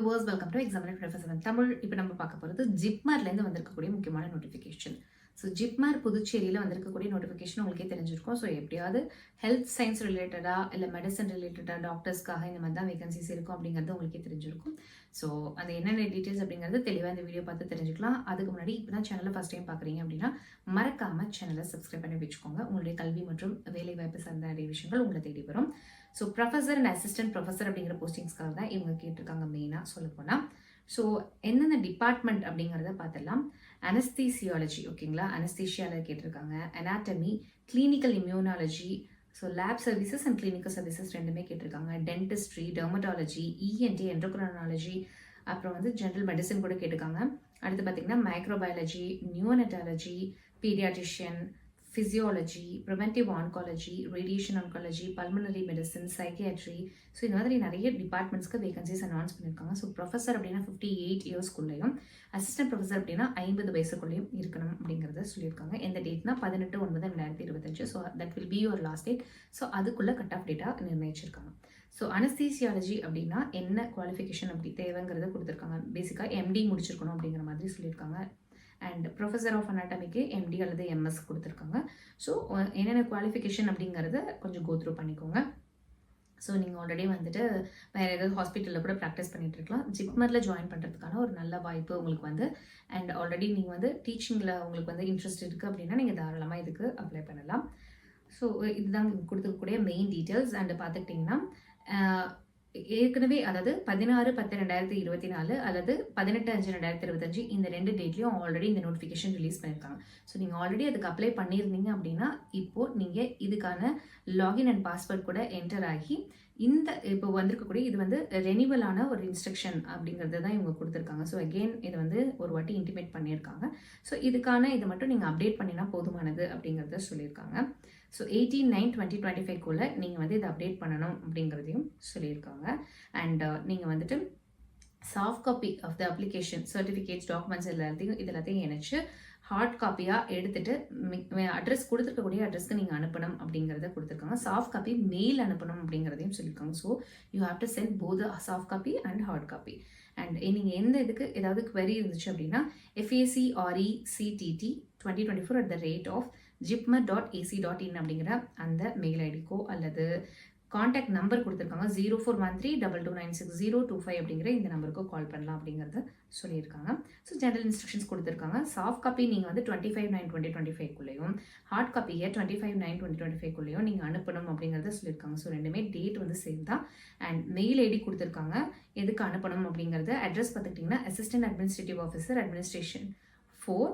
Viewers, welcome to examiner professor Tamil. இப்போ நம்ம பார்க்க போகிறது ஜிப்மர்லேருந்து வந்திருக்கக்கூடிய முக்கியமான நோட்டிஃபிகேஷன். ஸோ ஜிப்மர் புதுச்சேரியில் வந்திருக்கக்கூடிய நோட்டிஃபிகேஷன் உங்களுக்கே தெரிஞ்சிருக்கும். ஸோ எப்படியாவது ஹெல்த் சயின்ஸ் ரிலேட்டடாக இல்லை மெடிசன் ரிலேட்டடாக டாக்டர்ஸ்க்காக இந்த மாதிரி தான் வேகன்சிஸ் இருக்கும் அப்படிங்கிறது உங்களுக்கே தெரிஞ்சிருக்கும். ஸோ அந்த என்னென்ன டீட்டெயில்ஸ் அப்படிங்கிறது தெளிவாக இந்த வீடியோ பார்த்து தெரிஞ்சுக்கலாம். அதுக்கு முன்னாடி இப்போ தான் சேனலை ஃபஸ்ட் டைம் பார்க்குறீங்க அப்படின்னா மறக்காமல் சேனலை சப்ஸ்கிரைப் பண்ணி வச்சுக்கோங்க. உங்களுடைய கல்வி மற்றும் வேலைவாய்ப்பு சார்ந்த நிறைய விஷயங்கள் உங்களை தேடி வரும். So professor and assistant professor அப்படிங்கிற போஸ்டிங்ஸ்க்காக தான் இவங்க கேட்டிருக்காங்க மெயினாக சொல்லப்போனால். ஸோ என்னென்ன டிபார்ட்மெண்ட் அப்படிங்கிறத பார்த்துடலாம். அனஸ்தீசியாலஜி, ஓகேங்களா, அனஸ்தீஷியாவில் கேட்டிருக்காங்க. Anatomy, clinical immunology, so lab services and clinical services ரெண்டுமே கேட்டிருக்காங்க. டென்டிஸ்ட்ரி, டெர்மட்டாலஜி, இஎன்டி, என்டோக்ரைனாலஜி, அப்புறம் வந்து ஜென்ரல் மெடிசன் கூட கேட்டிருக்காங்க. அடுத்து பார்த்தீங்கன்னா microbiology, neonatology, paediatrician, physiology, preventive oncology, radiation oncology, pulmonary medicine, psychiatry, so இந்த மாதிரி நிறைய டிபார்ட்மெண்ட்ஸ்க்கு வேகன்சிஸ் அனௌன்ஸ் பண்ணியிருக்காங்க. ஸோ ப்ரொஃபஸர் அப்படின்னா 58 இயர்ஸ்க்குள்ளேயும், அசிஸ்டன்ட் ப்ரொஃபஸர் அப்படின்னா 50 வயசுக்குள்ளேயும் இருக்கணும் அப்படிங்கிறத சொல்லியிருக்காங்க. எந்த டேட்னா 18/9/2025. So that will be your last date. So அதுக்குள்ளே கட் ஆஃப் டேட்டாக நிர்ணயிச்சிருக்காங்க. ஸோ அனஸ்தீசியாலஜி அப்படின்னா என்ன குவாலிஃபிகேஷன் அப்படி தேவைங்கிறத கொடுத்துருக்காங்க. பேசிக்காக எம்டி முடிச்சிருக்கணும் அப்படிங்கிற மாதிரி சொல்லியிருக்காங்க. அண்ட் ப்ரொஃபஸர் ஆஃப் அனாட்டமிக்கு எம்டி அல்லது எம்எஸ் கொடுத்துருக்காங்க. ஸோ என்னென்ன குவாலிஃபிகேஷன் அப்படிங்கிறத கொஞ்சம் கோத்ரூ பண்ணிக்கோங்க. ஸோ நீங்கள் ஆல்ரெடி வந்துட்டு வேறு ஏதாவது ஹாஸ்பிட்டலில் கூட ப்ராக்டிஸ் பண்ணிகிட்டு இருக்கலாம். ஜிப்மரில் ஜாயின் பண்ணுறதுக்கான ஒரு நல்ல வாய்ப்பு உங்களுக்கு வந்து. அண்ட் ஆல்ரெடி நீங்கள் வந்து டீச்சிங்கில் உங்களுக்கு வந்து இன்ட்ரெஸ்ட் இருக்குது அப்படின்னா நீங்கள் தாராளமாக இதுக்கு அப்ளை பண்ணலாம். ஸோ இதுதான் கொடுத்துருக்கக்கூடிய மெயின் டீட்டெயில்ஸ். அண்ட் பார்த்துக்கிட்டிங்கன்னா ஏற்கனவே அதாவது 16/10/2024 அல்லது 18/5/2025 இந்த 2 டேட்லையும் ஆல்ரெடி இந்த நோட்டிஃபிகேஷன் ரிலீஸ் பண்ணியிருக்காங்க. ஸோ நீங்கள் ஆல்ரெடி அதுக்கு அப்ளை பண்ணியிருந்தீங்க அப்படின்னா இப்போது நீங்கள் இதுக்கான லாகின் அண்ட் பாஸ்வேர்ட் கூட என்டர் ஆகி இப்போ வந்திருக்கக்கூடிய இது வந்து ரெனிவலான ஒரு இன்ஸ்ட்ரக்ஷன் அப்படிங்கிறது தான் இவங்க கொடுத்துருக்காங்க. ஸோ அகெயின் இது வந்து ஒரு வாட்டி இன்டிமேட் பண்ணியிருக்காங்க. ஸோ இதுக்கான இதை மட்டும் நீங்கள் அப்டேட் பண்ணினா போதுமானது அப்படிங்கிறத சொல்லியிருக்காங்க. ஸோ 18/9/2025 நீங்கள் வந்து இதை அப்டேட் பண்ணணும் அப்படிங்கிறதையும் சொல்லியிருக்காங்க. அண்ட் நீங்கள் வந்துட்டு soft copy of the application, certificates, documents எல்லாத்தையும் இணைச்சு ஹார்ட் காப்பியாக எடுத்துகிட்டு அட்ரஸ் கொடுத்துருக்கக்கூடிய அட்ரஸ்க்கு நீங்கள் அனுப்பணும் அப்படிங்கிறத கொடுத்துருக்காங்க. சாஃப்ட் காப்பி மெயில் அனுப்பணும் அப்படிங்கிறதையும் சொல்லியிருக்காங்க. So you have to send both soft copy and hard copy. And நீங்கள் எந்த இதுக்கு ஏதாவது query இருந்துச்சு அப்படின்னா FACRECTT2024@jipmer.ac.in அப்படிங்கிற அந்த மெயில் ஐடிக்கோ அல்லது கான்டாக்ட் நம்பர் கொடுத்துருக்காங்க 04132296 அப்படிங்கிற இந்த நம்பருக்கு கால் பண்ணலாம் அப்படிங்கிறத சொல்லியிருக்காங்க. ஸோ ஜெனரல் இன்ஸ்ட்ரக்ஷன்ஸ் கொடுத்துருக்காங்க. சாஃப்ட் காப்பி நீங்கள் வந்து 25/9/2025 ஹார்ட் காப்பியை 25/9/2025 நீங்கள் அனுப்பணும் அப்படிங்கிறத சொல்லியிருக்காங்க. ஸோ ரெண்டுமே டேட் வந்து சேம் தான். அண்ட் மெயில் ஐடி கொடுத்துருக்காங்க எதுக்கு அனுப்பணும் அப்படிங்கிறத. அட்ரஸ் பார்த்துக்கிட்டிங்கன்னா assistant administrative officer, administration 4,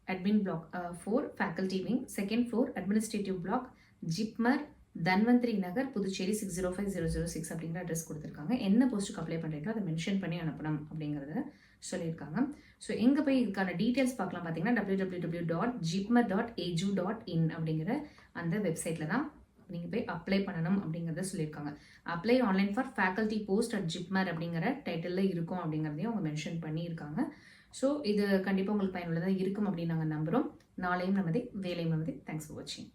admin block 4, faculty wing, 2nd floor, administrative block, JIPMER, Dhanvantari Nagar, Puducherry 605006 அப்படிங்கிற அட்ரஸ் கொடுத்துருக்காங்க. என்ன போஸ்ட்டுக்கு அப்ளை பண்ணுறீங்களோ அதை மென்ஷன் பண்ணி அனுப்பணும் அப்படிங்கிறத சொல்லியிருக்காங்க. ஸோ எங்கே போய் இதுக்கான டீட்டெயில்ஸ் பார்க்கலாம் பார்த்தீங்கன்னா www.jipmer.edu.in அப்படிங்கிற அந்த வெப்சைட்டில் தான் நீங்கள் போய் அப்ளை பண்ணணும் அப்படிங்கிறத சொல்லியிருக்காங்க. Apply online for faculty post at JIPMER அப்படிங்கிற டைட்டிலில் இருக்கும் அப்படிங்கிறதையும் அவங்க மென்ஷன் பண்ணியிருக்காங்க. ஸோ இது கண்டிப்பாக உங்களுக்கு பயனுள்ளதாக இருக்கும் அப்படின்னு நாங்கள் நம்புகிறோம். நாளையும் நமதே, வேலையும் நமதே. தேங்க்ஸ் ஃபார் வாட்சிங்.